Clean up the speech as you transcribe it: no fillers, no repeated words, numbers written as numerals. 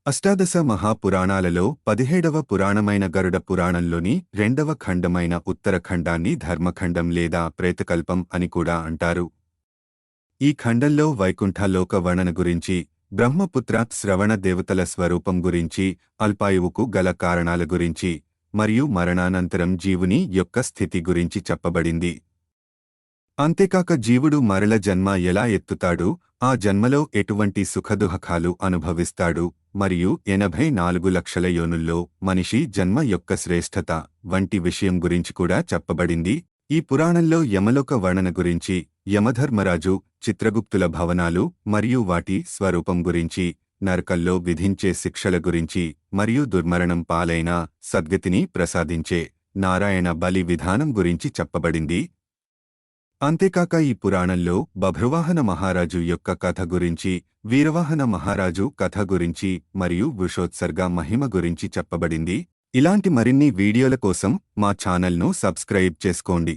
అష్టాదశ మహాపురాణాలలో 17వ పురాణమైన గరుడ పురాణంలోని 2వ ఖండమైన ఉత్తరఖండాన్ని ధర్మఖండం లేదా ప్రేతకల్పం అని కూడా అంటారు. ఈ ఖండంలో వైకుంఠలోక వర్ణన గురించి, బ్రహ్మపుత్ర శ్రవణ దేవతల స్వరూపం గురించి, అల్పాయువుకు గల కారణాల గురించి మరియు మరణానంతరం జీవుని యొక్క స్థితి గురించి చెప్పబడింది. అంతేకాక జీవుడు మరల జన్మ ఎలా ఎత్తుతాడు, ఆ జన్మలో ఎటువంటి సుఖదుఃఖాలు అనుభవిస్తాడు మరియు 84 లక్షల యోనుల్లో మనిషి జన్మ యొక్క శ్రేష్ఠత వంటి విషయం గురించి కూడా చెప్పబడింది. ఈ పురాణంలో యమలోక వర్ణన గురించి, యమధర్మరాజు, చిత్రగుప్తుల భవనాలు మరియు వాటి స్వరూపం గురించి, నరకల్లో విధించే శిక్షల గురించి మరియు దుర్మరణం పాలైన సద్గతిని ప్రసాదించే నారాయణ బలి విధానం గురించి చెప్పబడింది. అంతేకాక ఈ పురాణంలో బభ్రువాహన మహారాజు యొక్క కథ గురించి, వీరవాహన మహారాజు కథ గురించి మరియు వృషోత్సర్గ మహిమ గురించి చెప్పబడింది. ఇలాంటి మరిన్ని వీడియోల కోసం మా ఛానల్ను సబ్స్క్రైబ్ చేసుకోండి.